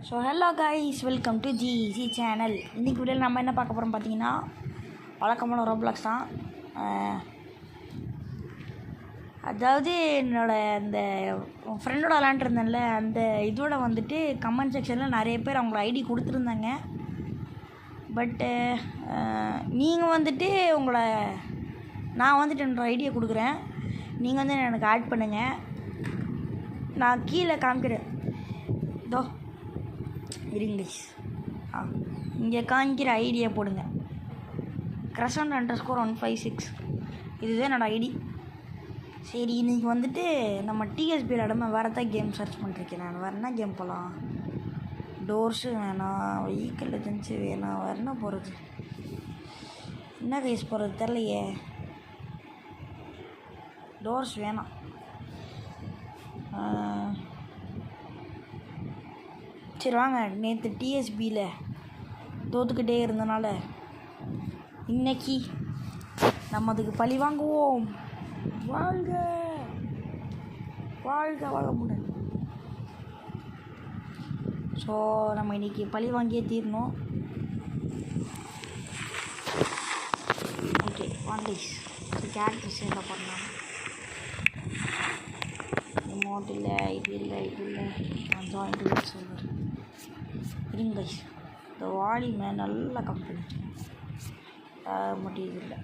So hello guys, welcome to GC channel. இன்றைக்கி வீடியோவில் நம்ம என்ன பார்க்க போகிறோம் பார்த்தீங்கன்னா, வழக்கமான ரோப்ளாக்ஸ் தான். அதாவது என்னோடய இந்த ஃப்ரெண்டோட விளாண்டுருந்தேன்ல, அந்த இதோட வந்துட்டு கமெண்ட் செக்ஷனில் நிறைய பேர் அவங்களோட ஐடி கொடுத்துருந்தாங்க. பட்டு நீங்கள் வந்துட்டு நான் வந்துட்டு என்னோடய ஐடியை கொடுக்குறேன். நீங்கள் வந்து எனக்கு ஆட் பண்ணுங்கள். நான் கீழே காமிக்கிறேன். இதோ இங்கிலீஷ் இங்கே காமிக்கிற ஐடியை போடுங்க. crescent_156 இதுதான் என்னோடய ஐடி. சரி, இன்றைக்கி வந்துட்டு நம்ம டிஎஸ்பி விளாடாமல் வேறு தான் கேம் சர்ச் பண்ணிருக்கேன். நான் வேறு என்ன கேம் போகலாம்? டோர்ஸு வேணாம், வெஹிக்கிள் ஏஜென்சி வேணாம், வேறு என்ன போகிறது? என்ன கேஸ் போகிறது தெரிலையே. டோர்ஸ் வேணாம். சரி வாங்க, நேற்று டிஎஸ்பியில் தோத்துக்கிட்டே இருந்தனால இன்னைக்கு நம்ம அதுக்கு பழி வாங்குவோம். வாழ்க வாழ்க வாழ முடியும். ஸோ நம்ம இன்றைக்கி பழி வாங்கியே தீரணும். ஓகே, வாண்டேஸ் கேரக்டர்ஸ் என்ன பண்ணலாம்? அமௌண்ட் இல்லை, இது இல்லை, நான் ஜாயின் சொல்லுவேன். இருங்க, இந்த வால்யூமை நல்லா கம்பெனி முடியுது இல்லை.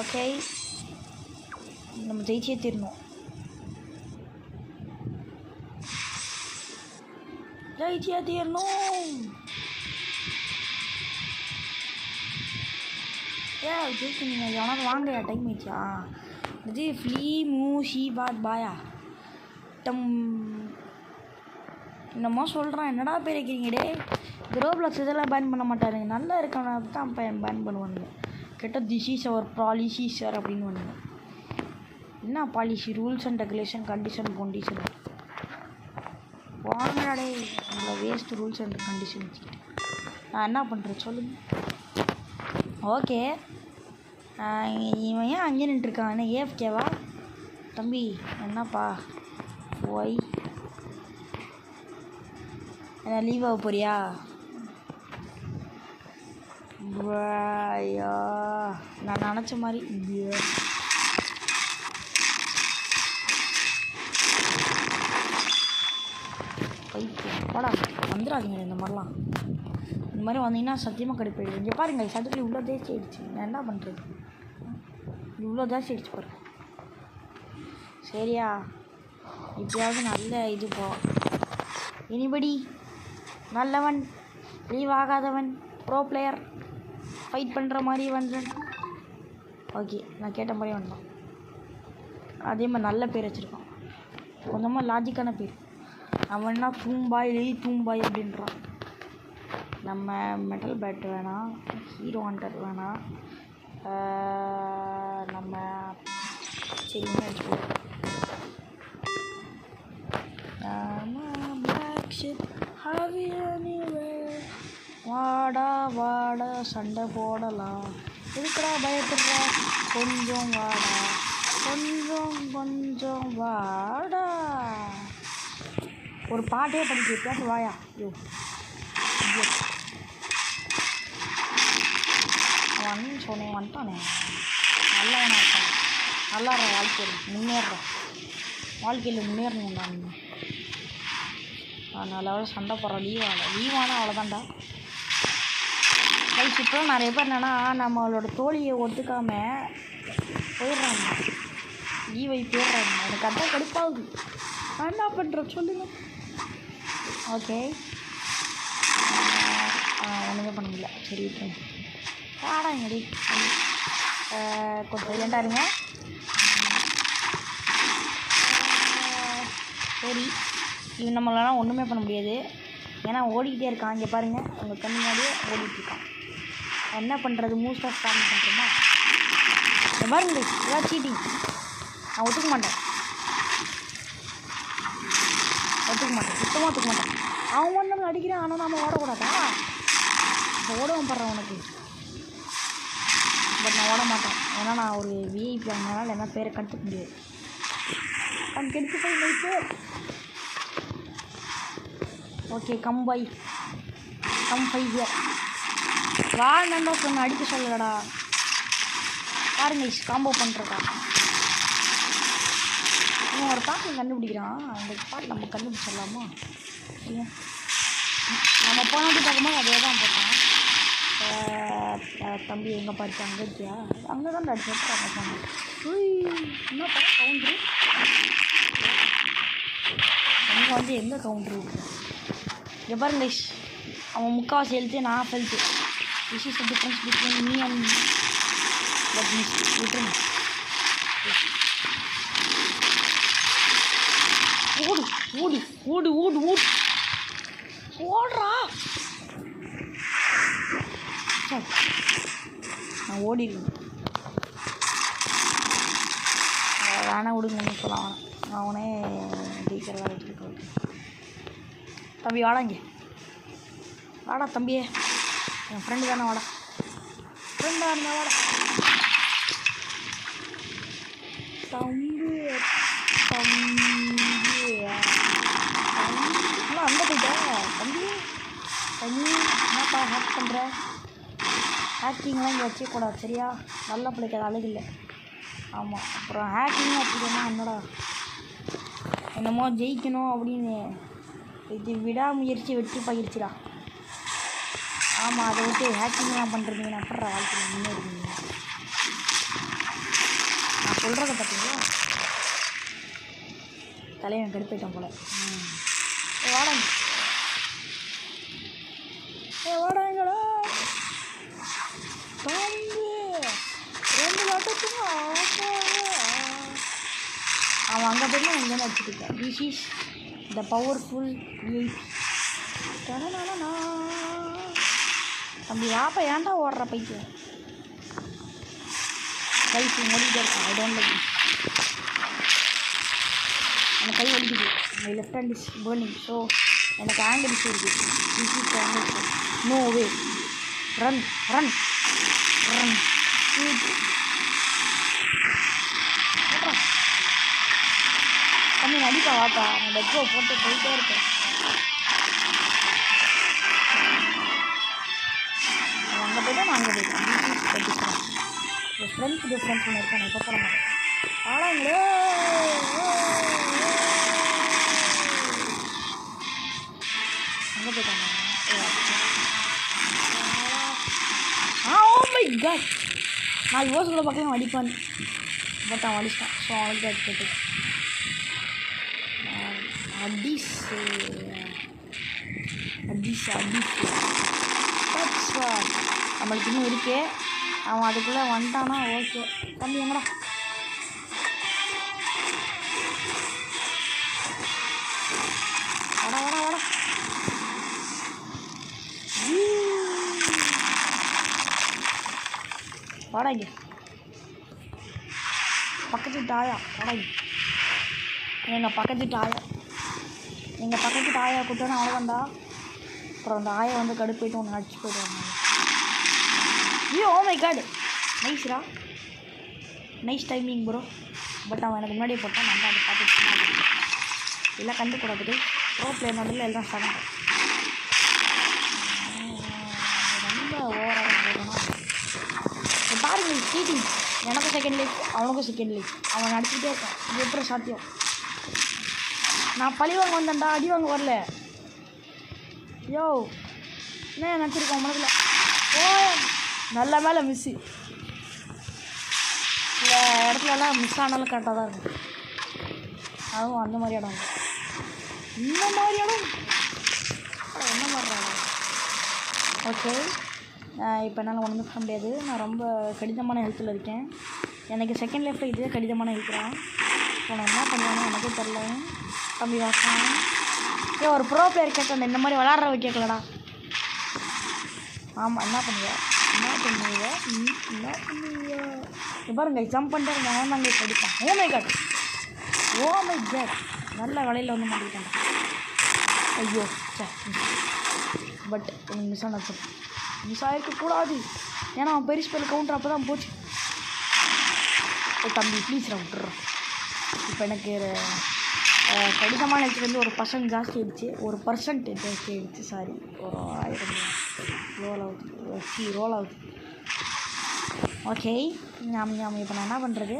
ஓகே, நம்ம ஜெயிச்சே தீரணும். ஜெயிக்கணுங்க. எவனாவது வாங்கலையா? டைம் ஆயிடுச்சா? இது ஃப்ளீ மூஷி பாட் பாயா டம் என்னமோ சொல்கிறான். என்னடா பேர் வைக்கிறீங்கடே? ரோப்ளாக்ஸ் இதெல்லாம் பேன் பண்ண மாட்டாருங்க. நல்லா இருக்கவனை தான் பேன் பண்ணுவானுங்க. கேட்டால் this is our policy sir அப்படின்னு பண்ணுங்க. என்ன policy? Rules and regulation, condition வாங்கடாடே. உங்களை வேஸ்ட் ரூல்ஸ் அண்ட் கண்டிஷன் வச்சுக்கிட்டு நான் என்ன பண்ணுறேன் சொல்லுங்கள். ஓகே, இவன் ஏன் அங்கே நின்றுருக்கான்? என்ன ஏஎஃப்கேவா? தம்பி என்னப்பா ஒய் என்ன லீவ் ஆக போறியா? ஐயா, நான் நினச்ச மாதிரி போடா, வந்துடாதீங்க இந்த மாதிரிலாம். இந்த மாதிரி வந்தீங்கன்னா சத்தியமாக கடுப்பாயிடுது. இங்கே பாருங்க, சதுரில் இவ்வளோ தேய்ச்சி ஆயிடுச்சு. நான் என்ன பண்ணுறது? இவ்வளோ ஜாஸ்தி ஆயிடுச்சு பாருங்க. சரியா, இப்போயாவது நல்ல இது போ. எனிபடி நல்லவன், லீவ் ஆகாதவன், ப்ரோ பிளேயர், ஃபைட் பண்ணுற மாதிரி வந்துடும். ஓகே, நான் கேட்ட மாதிரியே வந்தான். அதே மாதிரி நல்ல பேர் வச்சுருக்கான், கொஞ்சமாக லாஜிக்கான பேர். அவன் என்ன தூம்பாய் அப்படின்றான். நம்ம மெட்டல் பேட் வேணாம், ஹீரோ ஹண்டர் வேணாம், நம்ம சரிங்க வச்சுக்கோங்க. வாடா சண்டை போடலாம். இருக்கிறா பயப்படுறா, கொஞ்சம் வாடா, கொஞ்சம் வாடா. ஒரு பாட்டே படிக்க வாயா. ஐயோ, சொன்னேன் வந்துட்டானே. நல்லவனா இருக்கான், நல்லா வாழ்க்கையில் முன்னேறணும். நான் நல்ல சண்டை போடுறேன். லீவானா அவ்வளோதான்டா. கைஸ், இப்போ நிறைய பேர் என்னென்னா நம்மளோட தோழியை ஒத்துக்காமல் போயிடுறாங்க, லீவை போயிடுறாங்க. எனக்கு அதான் கடுப்பாகுது. நான் என்ன பண்ணுறேன் சொல்லுங்கள். ஓகே, ஒன்றுமே பண்ண முடியல. சரி பாடாங்கடி, கொஞ்சம் சைலண்டாக இருங்க. சரி, இது நம்மளால ஒன்றுமே பண்ண முடியாது, ஏன்னா ஓடிக்கிட்டே இருக்கான். இங்கே பாருங்கள், உங்கள் கண் முன்னாடியே ஓடிட்டுருக்கான். என்ன பண்ணுறது? மூவ்ஸ் ஆஃப் ஸ்டார்ட் பண்ணுறோமா? பாருங்க, இதான் சீட்டிங். நான் ஒத்துக்க மாட்டேன், சுத்தமாக ஒத்துக்க மாட்டேன். அவன் ஒன்று அடிக்கிறான், ஆனால் நம்ம ஓடக்கூடாதா? இப்போ ஓடவும் படுறேன் உனக்கு. பட் நான் ஓட மாட்டேன், ஏன்னா நான் ஒரு விஐபி, அதனால என்ன பேரை கற்றுக்க முடியாது. and get the fight. Okay, come by. Come fight here. வா நண்பா சொன்ன அடிக்க சொல்லடா. பாருங்க காம்போ பண்ணுறதா. இவன் ஒரு பாட்டில் கண்டுபிடிக்கிறான். அந்த பாட்டு நம்ம கண்டுபிடிச்சிடலாமா? நம்ம போனது பார்க்கும்போது அதே தான் போட்டான். தம்பி எங்கே பார்த்து அங்கே இருக்கியா? அங்கே தான் அடிச்சு அங்கே போனோம். என்னப்பா கவுண்ட்ரு? அங்கே வந்து எங்கே கவுண்ட்ரு இருக்கு? இங்கே பாருங்க அவன் முக்கால்வாசி எழுத்து நான் health. This is the difference between me and what means different. ஓடு ஓடுறா. நான் ஓடிடுவேன். வேணா விடுங்க சொல்லலாம். அவனே ஜெயிக்கிறதா வச்சுருக்கேன். தம்பி வாடாங்க. வாடா தம்பியே, என் ஃப்ரெண்டு தானே. வாடா ஃப்ரெண்டாக இருந்தா வாடா தம்பி. ஆனால் அங்கே போயிட்டேன் தம்பி. என்னப்பா ஹேக் பண்ணுற? ஹேக்கிங்லாம் இங்கே வச்சுக்கூடாது சரியா? நல்ல பிள்ளைக்கு அது அழகு இல்லை. ஆமாம், அப்புறம் ஹேக்கிங் அப்படின்னா என்னடா என்னமோ ஜெயிக்கணும் அப்படின்னு இது விடாமுயற்சி வெற்றி பயிற்சிடா. ஆமாம், அதை விட்டு ஹேக்கிங்லாம் பண்ணுறீங்க. அப்புறம் வாழ்க்கையில் முன்னேறுவீங்க. நான் சொல்கிறத பார்த்தீங்களா? தலைவன் கடுப்பாயிட்டான் போல. வாடாங்க வாடாங்கடா தம்பி. 2 லட்சத்துக்கு அவன் அங்கே போய் எங்கே வச்சுருக்கேன். This is the powerful VIP. தம்பி வாப்பா, ஏன்டா ஓடுற பைக்கு? லைஃப் ஓடிக்கிட்டே இருக்கான். I don't like. எனக்கு கை வலிக்குது. My left hand is burning. So எனக்கு ஆங்கிள் இஷ்யூ இருக்குது. This is ankle. No way. Run run run. தம்பி நடிப்பா வாப்பா. நான் லெக்கோ போட்டு போயிட்டே இருக்கேன். அங்கே போய்ட்டு நான் அங்கே போய்ட்டேன். ஃப்ரெண்ட்ஸ் டிஃப்ரென்ஸ் ஒன்று இருக்கேன். நான் இப்போ சொல்ல மாட்டேன். ஆனாங்களே அங்கே போய்ட்டாங்க. ஓ மை காட், நான் யோசிக்கல பார்க்கலாம் அடிப்பான்னு. பட் அவன் அடிச்சிட்டான். ஸோ அவனுக்கு அடிச்சு நம்மளுக்கு இன்னும் இருக்கே. அவன் அதுக்குள்ளே வந்துட்டானா ஓகே. தம்பி எங்கடா? வாடா வாடா வாடா. வாடாங்க பக்கத்து தாயா. வாடாங்க எங்கள் பக்கத்து தாயா. எங்கள் பக்கத்து தாயா கூட்டணும் அவ்வளோதான்டா. அப்புறம் அந்த ஆயை வந்து கடுப்பு ஒன்று அடிச்சு போய்டுவாங்க. ஐயோ ஓ மை காட், நைஸ்ரா, நைஸ் டைமிங் ப்ரோ. பட் அவன் எனக்கு முன்னாடியே போட்டான். நான் தான் அதை பார்த்துட்டு எல்லாம் கண்டுக்கூடாது. ப்ரோ பிளேயர் நடுவில் எல்லாம் சடங்கு ரொம்ப ஓவராக போகணும். பாருங்க சீட்டிங். எனக்கும் செகண்ட் லைஃப், அவனுக்கும் செகண்ட் லைஃப். அவன் அடிச்சுட்டே இருக்கான். இது எப்படி சாத்தியம்? நான் பழி வாங்க வந்தேன்டா, அடி வாங்க வரல. யோ என்ன நினச்சிருக்கோன் மனதில்? ஓ நல்ல மேலே மிஸ்ஸு. சில இடத்துலலாம் மிஸ் ஆனாலும் கரெக்டாக தான் இருக்கும். அதுவும் அந்த மாதிரி இடம், இந்த மாதிரி இடம் என்ன மாதிரிறாங்க. ஓகே, இப்போ என்னால் ஒன்றுமே பண்ண முடியாது. நான் ரொம்ப கடினமான ஹெல்த்தில் இருக்கேன். எனக்கு செகண்ட் லைஃப்பில் இதே கடினமான ஹெல்த்தான். ஸோ நான் என்ன பண்ணுவேன்னு எனக்கும் தெரில. தம்பி வாசம் ஒரு ப்ரோ பிளேயர் கேட்க இந்த மாதிரி விளாட்றவ கேட்கலடா. ஆமாம், என்ன பண்ணுவேன் பாருங்க ஜம்ப் பண்ணிட்டு இருங்க. அவன் தாங்க படிப்பான். ஓ மை காட் நல்ல வேலையில் வந்து மாட்டிக்கிட்டாங்க. ஐயோ சார், பட் எனக்கு மிஸ் ஆனது. மிஸ் ஆகிருக்கக்கூடாது. ஏன்னா அவன் பெரிய ஸ்பெல் கவுண்டர் அப்போ தான் போச்சு. ஓ தம்பி ப்ளீஸ் நான் விட்டுறேன். இப்போ எனக்கு கடினமான எழுத்து வந்து 1% ஜாஸ்தி ஆயிடுச்சு, 1% ஜாஸ்தி ஆயிடுச்சு. சாரி, ஒரு 1000 ரோல் ஆகுது. ஓகே, ஞாபகம் இப்போ நான் என்ன பண்ணுறது?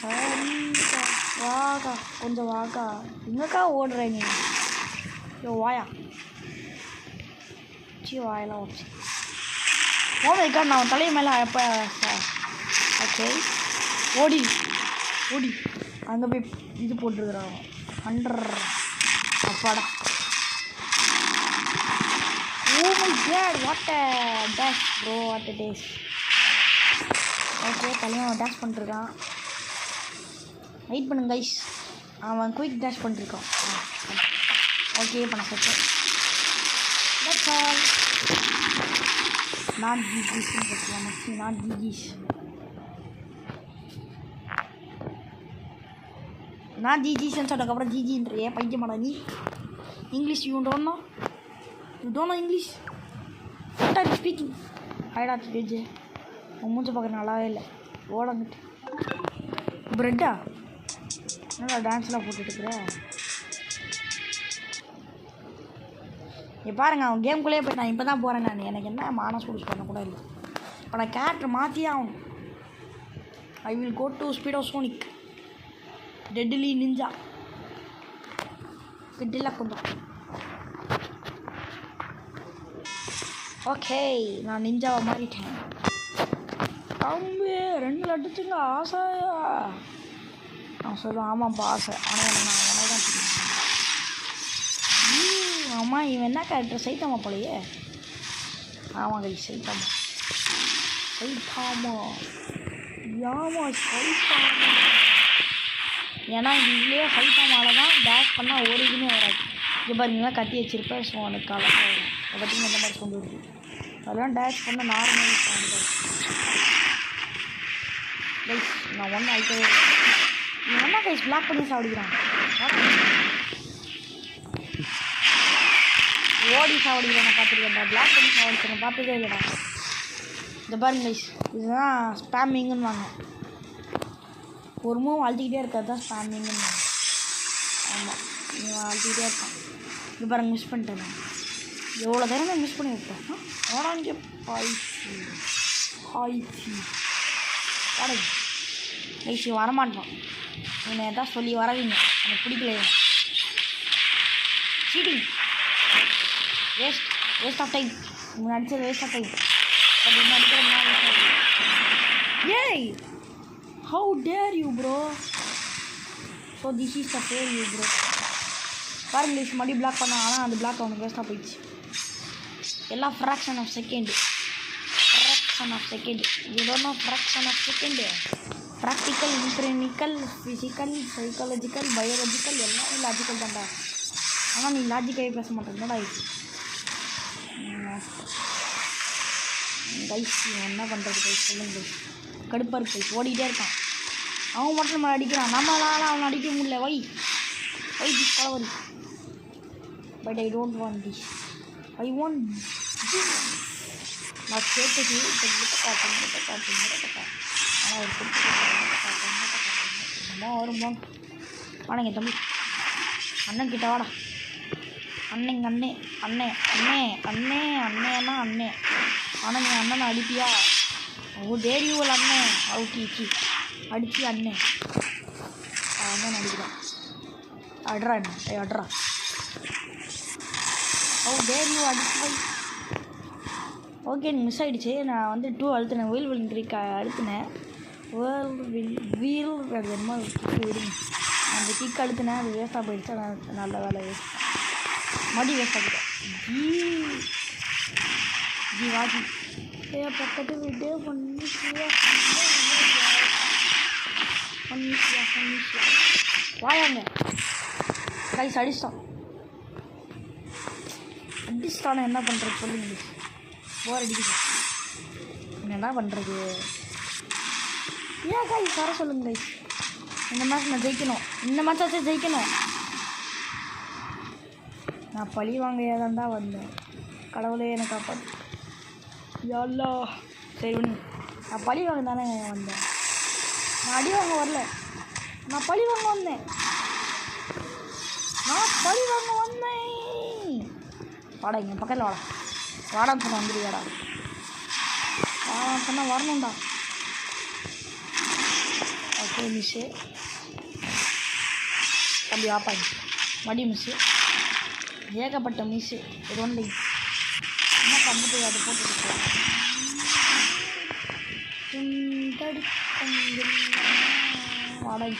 சரி வாக்கா, கொஞ்சம் வாக்கா. எங்கக்கா ஓடுற நீ? யோ வாயா, வாயெல்லாம் ஓடிச்சு. ஓடிக்கா, நான் தலையை மேலே எப்போ? ஓகே, ஓடி அங்கே போய் இது போட்டுருக்குறாங்க 100. அப்பாடா. Oh my God, what a dash bro, what a dash. Okay, தலைவன் டேஷ் பண்ணிட்டுருக்கான். வெயிட் பண்ணுங்க கைஸ், அவன் குயிக் டேஷ் பண்ணிட்டுருக்கான். ஓகே, இப்போ நான் செட்டேன். That's all. நாட் ஜிஜிஸ்ன்னு போட்டுக்கலாம். மச்சி நாட் ஜிஜிஸ், நான் ஜிஜிஸ்ன்னு சொன்னதுக்கப்புறம் ஜிஜின்றியே பைத்தியமாடா நீ. English you don't know English. What are you speaking? ஹைடா ஜிஜி, உன் மூஞ்ச பார்க்குற நல்லாவே இல்லை. ஓடங்கிட்டு ப்ரெட்டா என்னடா டான்ஸ்லாம் போட்டுட்டுருக்குற? பாருங்க, அவன் கேம்குள்ளேயே போய் நான் இப்போ தான் போகிறேன். நான் எனக்கு என்ன மானஸ் யூஸ் பண்ண கூட இல்லை. இப்போ நான் கேரக்டர் மாற்றியே ஆகணும். I will go to speedo sonic deadly ninja கிட்டில் கொஞ்சம். ஓகே, நான் நிஞ்சாவை மாறிட்டேன். தம்பி 2 லட்டுச்சுங்க ஆசையா? நான் சொல்லுவேன், ஆமாப்பா ஆசை. ஆனால் நான் உனக்கு தான் தெரியும். ஆமாம், இவன் என்ன கேரக்டர்? சைத்தாமா போலையே. ஆமாம் கை, சைத்தாமா. ஏன்னா இதுலேயே சைத்தாமாவில் தான் டேஷ் பண்ணால் ஒரு இதுவுமே வராது. இது பாருங்களா, கட்டி வச்சிருப்பேன். ஸோ எனக்கு காலமாக வரும். அதை பற்றி இந்த மாதிரி கொண்டு வருது. அதெல்லாம் டேஷ் பண்ண நார்மலாக பண்ணுறேன். கைஸ், நான் ஒன்றும் ஆயிட்டே இவன் என்ன கைஸ் பிளாக் பண்ணி சாப்பிடுறான். ஓடி சாப்பிடுறேன் பார்த்துருக்கேன்டா. பிளாக் பண்ணி சாப்பிடுறேன் பார்த்ததே இல்லைடா. இந்த பாருங்க கைஸ், இதுதான் ஸ்பேமிங்குன்னு வாங்க. ஒரு மூவ் அழுத்திக்கிட்டே இருக்காது தான் ஸ்பேமிங்குன்னு வாங்க. ஆமாம், இவன் அழுத்திக்கிட்டே இருக்கான். இது பாருங்க, மிஸ் பண்ணிட்டேன் நான். எவ்வளோ தடவை மிஸ் பண்ணி வைப்பேன். ஓடாங்க பாய்ச்சி வாடகை கைஸ், வரமாட்டான். இவனை எதாவது சொல்லி வரவீங்க, எனக்கு பிடிக்கல. Cheating, waste of time. இவன் அடிச்சது வேஸ்ட் ஆஃப் டைம். பட் இன்னும் அடிக்கிறதுனா வேஸ்ட் ஆஃப் டைம். ஏய், how dare you bro? So this is the fair you bro. பாருங்க கைஸ், மறுபடியும் பிளாக் பண்ணான். ஆனால் அந்த பிளாக் அவனுக்கு வேஸ்ட்டாக போயிடுச்சு. எல்லாம் fraction of second. You don't know fraction of second. Practical, இன்க்ரினிக்கல், ஃபிசிக்கல், சைக்காலஜிக்கல், பயாலஜிக்கல் எல்லாமே லாஜிக்கல் தான்டா. ஆனால் நீ லாஜிக்காகவே பேச மாட்டேங்கடா. இது கைஸ், என்ன பண்ணுறது கைஸ் சொல்லுங்க கைஸ். கடுப்பாக இருக்கு கைஸ். ஓடிக்கிட்டே இருக்கான். அவன் மட்டும் நம்ம அடிக்கிறான். நம்மளால அவன் அடிக்க முடியல. வை திஸ் கலவரி. But I don't want this. I want நான் கேட்டது இப்போ காட்டுங்க. ஆனால் ஒரு சும்மா வருமா? வாடங்க தம்பி, அண்ணன் கிட்ட வாடா. அண்ணேன்னா அண்ணே. ஆனால் நீ அண்ணனை அடிப்பியா? ஓ டேரியூவல் அண்ணே. அவுக்கி அடிச்சு அண்ணன் அடிக்கிறான். அட்ரா என்ன அட்ரா. ஓ டேரியூ அடிச்சு வை. ஓகே, எனக்கு மிஸ் ஆகிடுச்சு. நான் வந்து 2 அழுத்தினேன். வீல் கிரிக் அழுத்தினேன். வீல் அது என்னமோ விடுங்க. அந்த கிக் அழுத்தினேன், அது வேஸ்ட்டாக போயிடுச்சு. நல்ல வேலை வேஸ்ட். மடி வேஸ்ட்டாக போயிட்டேன். ஜி வாஜி பக்கத்து விட்டு பண்ணிச்சியா வாயாங்க கைஸ். அடிச்சிட்டானா என்ன பண்ணுறது சொல்லுங்க. போர் அடிக்குது. என்ன பண்ணுறது? ஏன் கைஸ் வர சொல்லுங்க கைஸ். இந்த மேட்ச் நான் ஜெயிக்கணும். இந்த மேட்சாச்சும் ஜெயிக்கணும். நான் பழி வாங்க ஏதாண்டா வந்தேன். கடவுளே எனக்கு காப்பாற்று. யாழ்லா. சரி ஒன்று, நான் பழி வாங்க தானே வந்தேன். நான் அடி வாங்க வரல. நான் பழி வாங்க வந்தேன். வாடா இங்கே பக்கத்தில் வாடா. வாடான்னு சொன்ன வந்துடுவாடா. வாடான்னு சொன்னால் வரணும்டா. Okay miss. அப்படி வாப்பாங்க மடி மிஸ்ஸு. ஏகப்பட்ட மிஸ்ஸு. இது ஒன்று என்ன பண்ணிட்டு அதை போட்டுட்டு வாடகை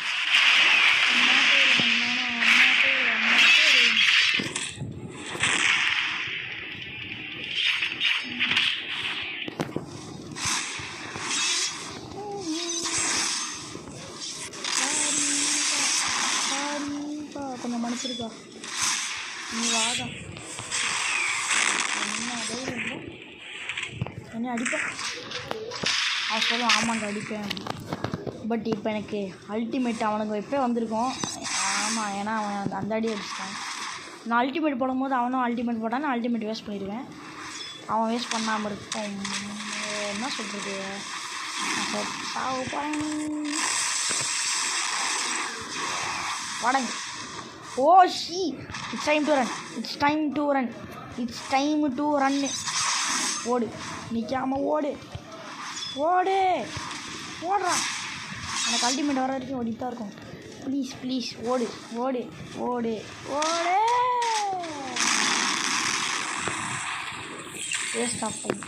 கொஞ்சம் மனுஷருக்கா நீ வாடா. என்ன அடிப்பேன் அவன் சொல்லுவான். ஆமாங்க அடிப்பேன். பட் இப்போ எனக்கு அல்டிமேட் அவனுக்கு எப்போ வந்திருக்கோம். ஆமாம் ஏன்னா அவன் அந்த அடி அடிச்சிட்டான். நான் அல்டிமேட் போடும்போது அவனும் அல்டிமேட் போட்டான். நான் அல்டிமேட் வேஸ்ட் பண்ணிடுவேன். அவன் வேஸ்ட் பண்ணாமல் இருக்கும். என்ன சொல்கிறது வாடங்க. Oh she it's time to run. ஓடு நிற்காமல் ஓடுறா. எனக்கு அல்டிமேட் வர வரைக்கும் ஓடிட்டு தான் இருக்கும். ப்ளீஸ் ஓடு. Waste of time.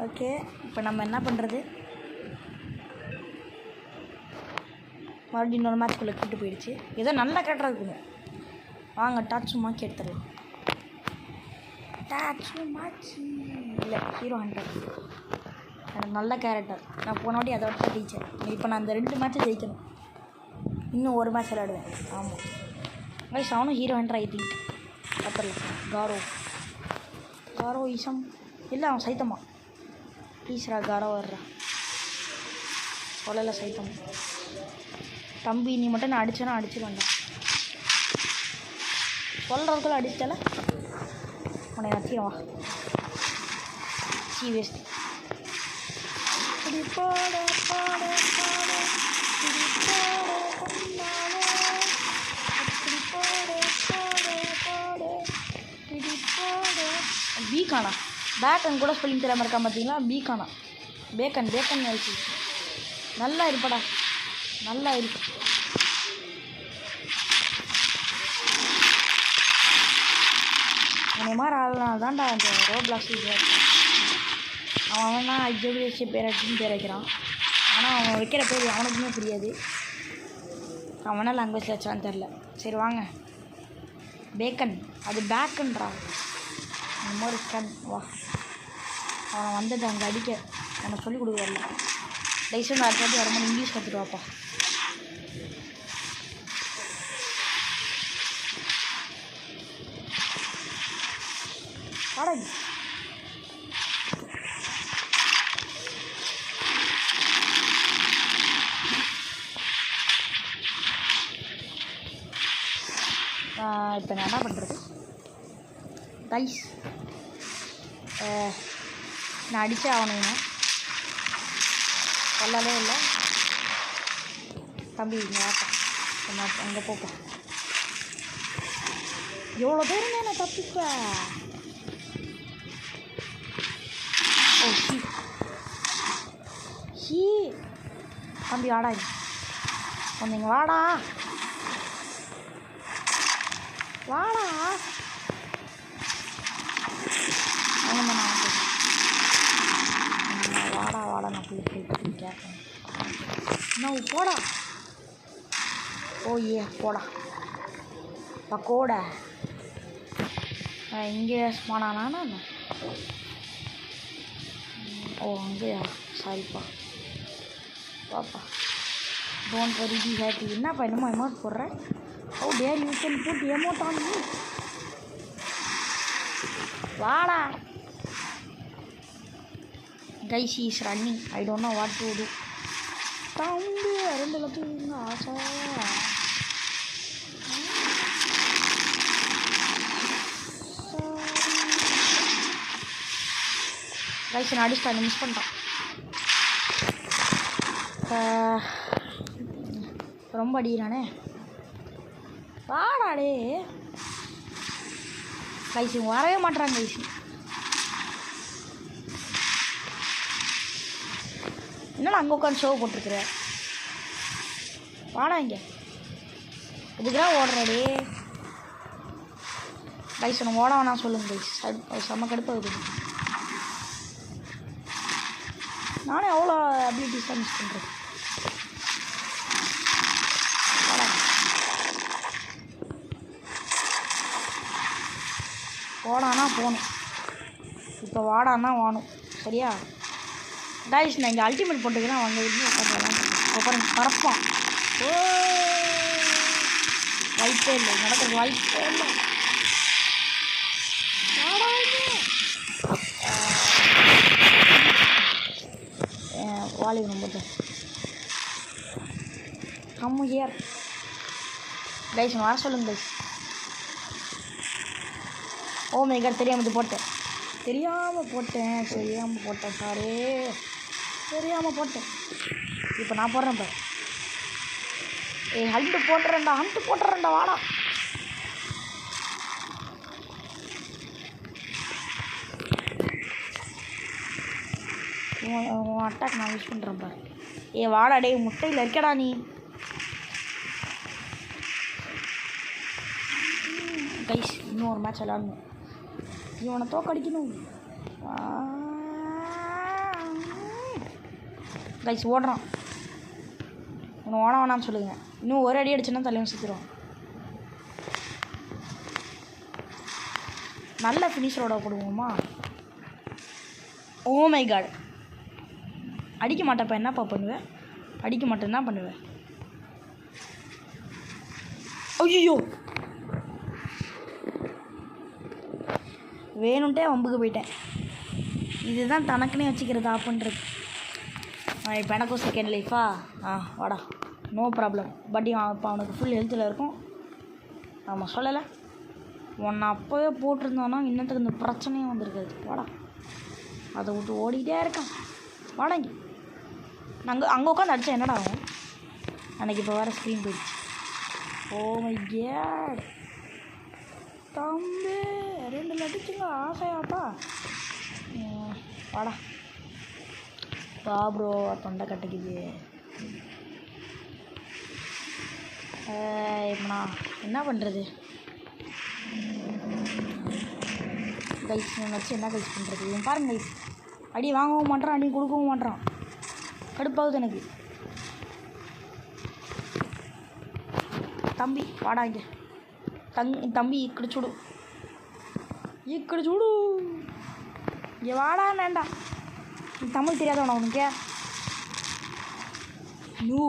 ஓகே இப்போ நம்ம என்ன பண்ணுறது? மறுபடியும் இன்னொரு மேட்ச்குள்ளே கூப்பிட்டு போயிடுச்சு. ஏதோ நல்ல கேரக்டராக இருக்கணும். வாங்க டாட்சுமாக்கி எடுத்துருவோம். டாட்சுமாக்கி இல்லை ஹீரோ ஹண்டர் எனக்கு நல்ல கேரக்டர். நான் போன வாட்டி அதை வச்சு ஜெயித்தேன். இப்போ நான் அந்த 2 மேட்ச்சை ஜெயிக்கணும். இன்னும் ஒரு மேட்ச் விளையாடுவேன். ஆமாம் கைஸ் அவனும் ஹீரோ ஹண்டர் ஐ திங்க். பத்தல காரோ ஈசம் இல்லை அவன் சைத்தமா. ப்ளீஸ்ரா காரோ வர்றா. சொல்லலை சைத்தம். தம்பி நீ மட்டும் நான் அடிச்சேன்னா அடிச்சிருவேன்டா. சொல்கிறதுக்குள்ள அடிச்சிட்டால உன்னை வச்சிருவா. வேஸ்ட். பீகானா பேக்கன் கூட ஸ்பெல்லிங் தெரியாமல் இருக்கா பார்த்தீங்களா? பீகானா பேக்கன் ஆயிடுச்சு. நல்லா இருப்படா. நல்லா இருக்கு. அந்த மாதிரி ஆளுனால தான்டா அந்த ரோப்ளாக்ஸ் அவன் ஜெபிஎஸ்சி பேர் வைக்கிறான். ஆனால் அவன் வைக்கிற பேர் அவனுக்குமே புரியாது. அவனா லாங்குவேஜில் வச்சான்னு தெரில. சரி வாங்க. பேக்கன் அது பேக்கன்றா. அந்த மாதிரி கன் வா. அவனை வந்தது அங்கே அடிக்க அவனை சொல்லிக் கொடுக்குறல. லைசன்ஸ் அடுத்த வாட்டி வரும்போது இங்கிலீஷ் கற்றுட்டு வாப்பா. வாடகை இப்போ நான் என்ன பண்ணுறது கைஸ்? நான் அடித்தே ஆகணுங்க. சொல்லவே இல்லை தம்பி. இங்கே வாப்பா. அங்கே போப்பா. எவ்வளோ பேருங்க நான் தப்பிப்பேன். ஓ ஷீ தம்பி வாடா. வந்தீங்க வாடா. வாடா நான் போய் கேட்பேன். நான் போடா. ஓ போடா பக்கோடா. இங்கே ஸ்மானானா? ஓ அங்கேயா? சாரிப்பா. வாப்பா. Don't worry be happy. என்னப்பா என்னமோ எமௌண்ட் போடுறேன். Oh dare you can put amount on me. வாடா. Guys he is running. I don't know what to do. தம்பி 2 லட்சம் ஆசை. கைஸ் நான் அடிச்சிட்டான், மிஸ் பண்ணிட்டான். ரொம்ப அடிக்கிறானே. வாடாடே கைஸ், வரவே மாட்டாங்க கைஸ். என்னடா அங்கே உட்காந்து ஷோ போட்டிருக்கிற? வாடா இங்கே, இதுக்குதான் ஓடுறாடே கைஸ். ஒன்று ஓட வேணாம் சொல்லுங்க கைஸ், செம்ம கடுப்பாகுது. நானே எவ்வளோ அபிலிட்டிஸாக மிஸ் பண்ணுறேன். போடானா போகணும், இப்போ வாடானா வாணும். சரியா கைஸ்? நான் இங்கே அல்டிமேட் போட்டுக்கிறேன், வாங்க இருந்து உட்காந்துலாம் உட்காந்து பறப்பான். ஓ வாய்ப்பே இல்லை, நடக்கிறது வாய்ப்பே இல்லை. வாலி ரொம்ப கம் ஹியர் கைஸ், வர சொல்லுங்க கைஸ். ஓ மை காட், தெரியாமல் போட்டேன் சாரி, தெரியாமல் போட்டேன். இப்போ நான் போடுறேன் பாரு. ஹண்ட்டு போட்டுறேன்டா வாடா. அட்டாக் நான் யூஸ் பண்ணுறேன் பாரு. வாடா டே, முட்டையில் இருக்கடா நீ. கைஸ் இன்னும் ஒரு மேட்ச் விளாடணும், இவனை தோக்கடிக்கணும். கைஸ் ஓடுறான், இவனை ஓட வேணான்னு சொல்லுங்க. இன்னும் ஒரு அடி அடிச்சுன்னா தலைவன் சுற்றிடுவான். நல்ல ஃபினிஷரோட போடுவோமா? ஓ மை காட், அடிக்க மாட்டேப்பா, என்னப்பா பண்ணுவேன்? அடிக்க மாட்டேன், என்ன பண்ணுவேன்? ஐயோ, வேணுன்ட்டே வம்புக்கு போயிட்டேன். இதுதான் தனக்குன்னே வச்சுக்கிறது ஆப்புன்றது. இப்போ எனக்கும் செகண்ட் லைஃபா? வாடா, நோ ப்ராப்ளம். பட் இப்போ அவனுக்கு ஃபுல் ஹெல்த்தில் இருக்கும். ஆமாம் சொல்லலை, உன்னை அப்போவே போட்டிருந்தானா இன்னத்துக்கு இந்த பிரச்சனையும் வந்திருக்காது. வாடா, அதை விட்டு ஓடிக்கிட்டே இருக்கான். வாடங்கி நாங்கள் அங்கே உட்காந்து அடித்தா என்னடா ஆகும்? அன்றைக்கி இப்போ வேறு ஸ்க்ரீன் போயிடுச்சு. ஓ மை காட் தம்பி, 2 லட்டுச்சுங்க ஆசையாப்பா. வாடா ப்ரோ, தொண்டை கட்டிக்குது. இப்போ நான் என்ன பண்ணுறது கைஸ்? வச்சு என்ன கைஸ் பண்ணுறது? இவன் பாருங்க கைஸ், அடி வாங்கவும் மாட்டான், அடி கொடுக்கவும் மாட்டான். கடுப்பாகுது எனக்கு. தம்பி வாடா இங்கே, தம்பி இக்கடி சுடு இங்கே வாடா. வேண்டா, தமிழ் தெரியாதவனா உனக்கு? No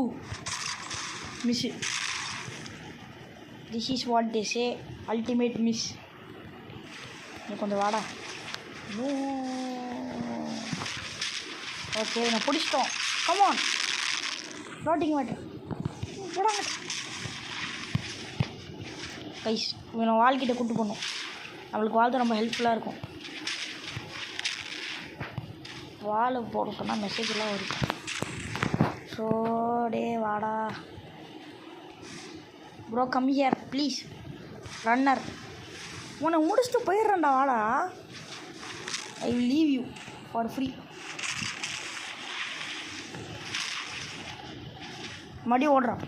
miss, this is what they say, ultimate miss. நீ கொஞ்சம் வாடா. நூ ஓகே, நான் பிடிச்சிட்டோம். கமான், ஃப்ளோட்டிங் வாட்டர் போடாங்க கைஸ். இவனை வால்கிட்ட கூப்பிட்டு போகணும், அவளுக்கு வாழ்த்து ரொம்ப ஹெல்ப்ஃபுல்லாக இருக்கும். வாழை போட சொன்னால் மெசேஜெல்லாம் வருது. ஸோ டே வாடா bro, come here please. Runner, உன்னை முடிச்சுட்டு போயிடுறேன்டா, வாடா. I will leave you for free. மறுபடியும் ஓடுறான்,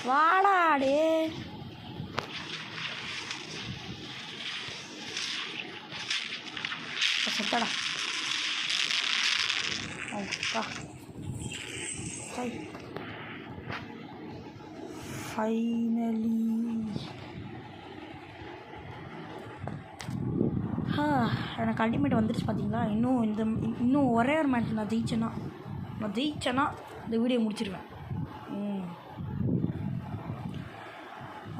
வாடா டே. செத்தடா. ஃபைனலி எனக்கு அல்டிமேட் வந்துடுச்சு பார்த்தீங்களா? இன்னும் ஒரே ஒரு மேட்ச் நான் ஜெயிச்சேன்னா இந்த வீடியோ முடிச்சிடுவேன்.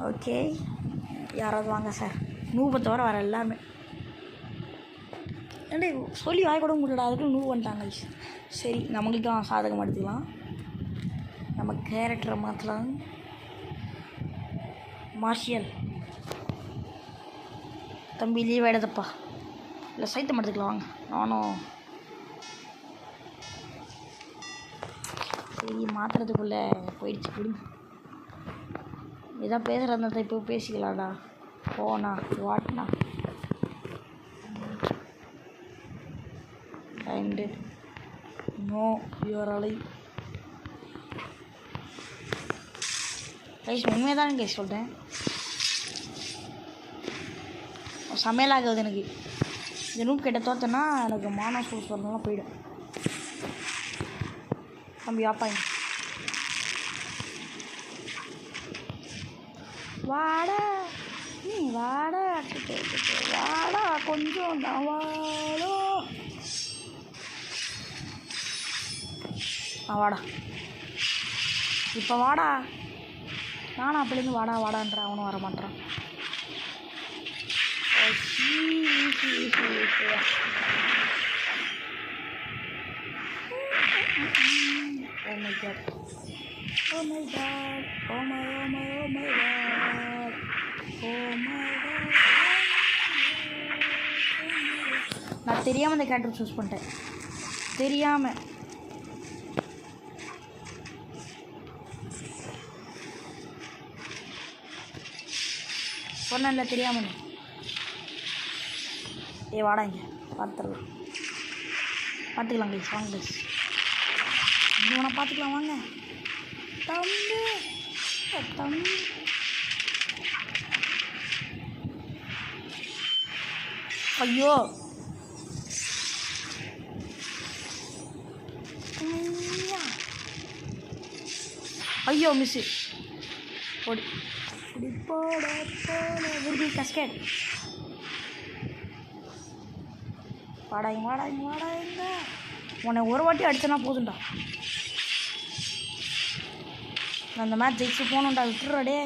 ஓகே, யாராவது வாங்க சார். 100 தவிர வர எல்லாருமே ஏன்டா சொல்லி வாய் கூட முடியல, அதுக்குள்ள 100 வந்துட்டாங்க. சரி, நம்மளுக்கு தான் சாதகம் எடுத்துக்கலாம், நம்ம கேரக்டரை மாற்றலாம். மார்ஷியல் தம்பி லீவ் ஆகிடுதப்பா, இல்லை சைத்தம் எடுத்துக்கலாம் வாங்க. நானும் சரி மாற்றுறதுக்குள்ளே போயிடுச்சு. கொடுங்க எதாவது பேசுகிறதா இப்போ பேசிக்கலாம்டா. போண்ணா வாட்ண்ணா அண்டு நோ யுவர் அலை கைஸ். உண்மையாக தானே கைஸ் சொல்கிறேன். சமையல் ஆகுது எனக்கு. இந்த ரூம் கிட்ட தோத்தனா எனக்கு மானம் சூஸ் பண்ணலாம் போயிடும். தம்பி ஆப்பாங்க வாடா நீ வாடா வாடா கொஞ்சம் தான் வாடோ. வாடா இப்போ வாடா. நானும் அப்படிலேருந்து வாடா வாடான்ற அவனும் வர மாட்டான். Oh my god. Oh my god. Oh my god. Oh my god. நான் தெரியாமல் இந்த கேரக்டர் சூஸ் பண்ணிட்டேன். தெரியாமல் சொன்னேன்ல தெரியாமல். வாடா இங்கே பார்த்துடலாம். பார்த்துக்கலாம் கைஸ் வாங்க கைஸ். இவனை பார்த்துக்கலாம் வாங்க. தம்பி தம்பி ஐயோ ஐயோ மிஸ்ஸு ஓடி போட போட கஸ்கேட். வாடாங்க வாடாங்க வாடாங்க. உன்னை ஒரு வாட்டி அடிச்சனா போதும்டா. நான் அந்த மேட்ச் ஜெயிச்சு போகணும்டா. விட்டுறாடே.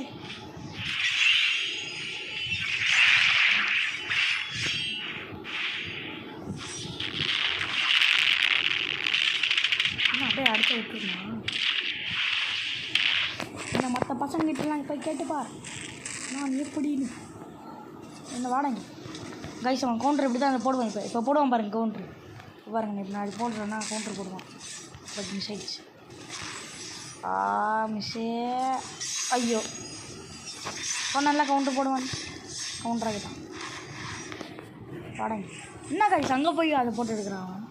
அப்படியே அடிச்சு விட்டுருந்தா. என்ன மற்ற பசங்கிட்டலாம் போய் கேட்டுப்பார் நான் எப்படின்னு. என்ன வாடங்க கைஸ். அவன் கவுண்டர் இப்படி தான் போடுவான். இப்போ போடுவான் பாருங்க கவுண்ட்ரு. பாருங்க இப்போ நான் அது போடுறேன்னா கவுண்டர் போடுவான். பட் மிஸ் ஆயிடுச்சு. மிஸ்ஸே ஐயோ நல்லா கவுண்டர் போடுவான். கவுண்டராகிட்டான். வாடங்க என்ன கைஸ் அங்கே போய் அதை போட்டு எடுக்கிறான் அவன்.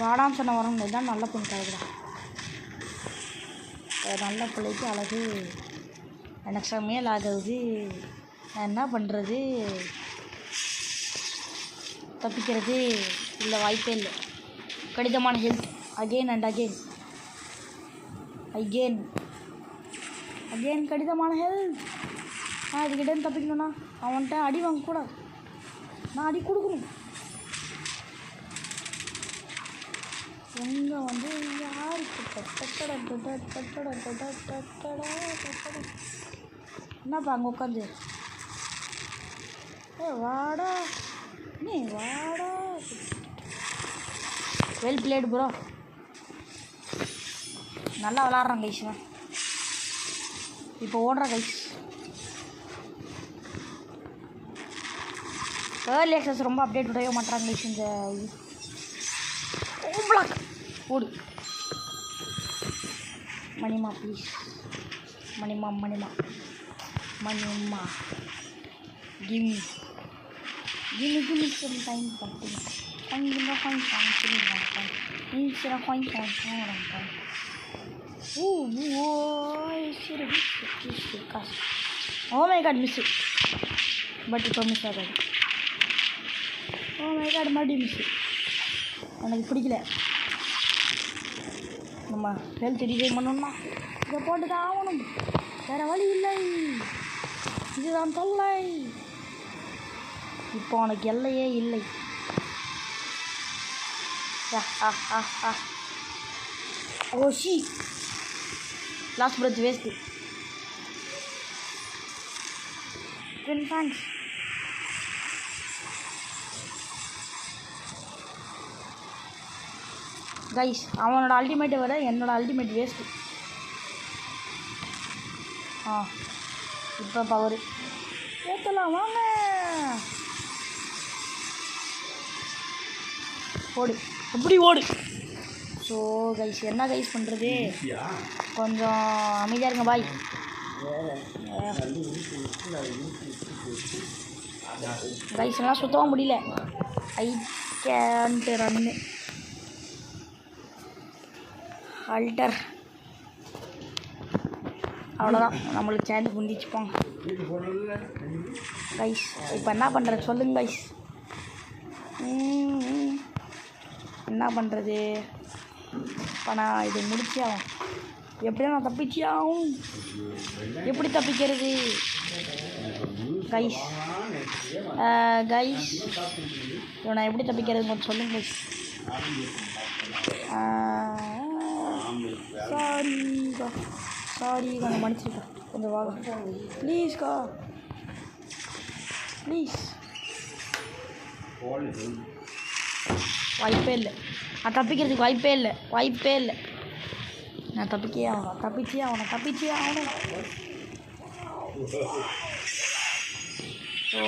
வாடான்னு சொன்ன வரும். இதுதான் நல்ல பொண்ணு கலக்குறான். நல்ல பிள்ளைக்கு அழகு எனக்கு சமையல் ஆகுது. நான் என்ன பண்ணுறது? தப்பிக்கிறது இல்லை, வாய்ப்பே இல்லை. கடிதமான health again and again again again கடிதமான ஹெல்த். நான் இதுக்கிட்டே தப்பிக்கணும்னா அவன்கிட்ட அடி வாங்கக்கூடாது. நான் அடி கொடுக்கணும். எங்கே வந்து யாருக்கு என்னப்பா அங்கே உட்காந்து வாடா நீ வாடா. Well blade bro. நல்லா விளாட்றான் கைஸ். இப்போ ஓடுற கைஸ். ஏர்லி ஆக்சஸ் ரொம்ப அப்டேட் விடவே மாட்டாங்க கைஸ். இந்த பிளாக் ஓடு மணிமா ப்ளீஸ். மணிமா மணிமா மணிமா கிம்மி கிம்மி கிம்மி சரி டைம் பண்ணுங்க. அங்கே ஹாய் ஹாய் சரி ஹாய் நீ சரி ஹாய் ஹாய் ஹாய். சரி காசு. Oh my god miss. But இப்போ மிஸ் ஆகாது. ஓ மை காட் மறுபடியும் மிஸ்ஸு. எனக்கு பிடிக்கல. நம்ம ஹெல்த் டிசைன் பண்ணணும்னா இதை போட்டு தான் ஆகணும். வேறு வழி இல்லை. இதுதான் தொல்லை. இப்போ உனக்கு எல்லையே இல்லை. Oh she lost breath waste. Thanks. Guys அவனோட அல்டிமேட்டை விட என்னோட அல்டிமேட் வேஸ்ட்டு. இப்போ பவர் ஏற்றலாம் வாங்க. ஓடு எப்படி ஓடு. ஸோ கைஸ் என்ன கைஸ் பண்ணுறது, கொஞ்சம் அமைதியாக இருங்க பாய். கைஸ் எல்லாம் சுத்தமாக முடியல. ஐ கேன்ட் ரன்னு அல்டர். அவ்வளோதான், நம்மளுக்கு சேஞ்ச் முந்திச்சுப்போங்க கைஸ். இப்போ என்ன பண்ணுறது சொல்லுங்க கைஸ். என்ன பண்ணுறது, இப்போ நான் இது முடிச்சே ஆகும். எப்படியா நான் தப்பிச்சே ஆகும். எப்படி தப்பிக்கிறது கைஸ்? கைஸ் நான் எப்படி தப்பிக்கிறது கொஞ்சம் சொல்லுங்க கைஸ். சாரிக்கா சாரிக்கா, நான் மன்னிச்சிருக்கா. கொஞ்சம் வாங்க ப்ளீஸ்க்கா ப்ளீஸ். வாய்ப்பே இல்லை, நான் தப்பிக்கிறதுக்கு வாய்ப்பே இல்லை, வாய்ப்பே இல்லை. நான் தப்பிச்சே ஆகணும், தப்பிச்சே ஆகணும், தப்பிச்சே ஆகணும். ஓ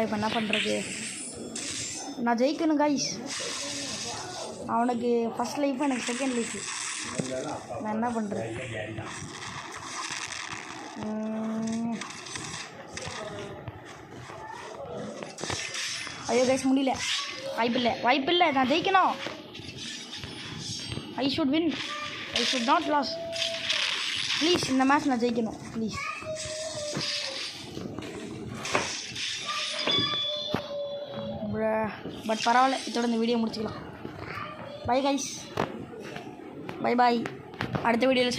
இப்போ என்ன பண்ணுறது, நான் ஜெயிக்கணும் கைஸ். அவனுக்கு ஃபஸ்ட் லைஃபு, எனக்கு செகண்ட் லைஃபு. நான் என்ன பண்ணுறது? ஐயோ கைஸ் முடியல, வாய்ப்பில்லை, வாய்ப்பில்லை. நான் ஜெயிக்கணும். I should win, I should not lose. Please இந்த மேட்ச் நான் ஜெயிக்கணும் ப்ளீஸ். பட் பரவாயில்ல, இதோட இந்த வீடியோ முடிச்சுக்கலாம். Bye guys, bye bye. அடுத்த வீடியோவில்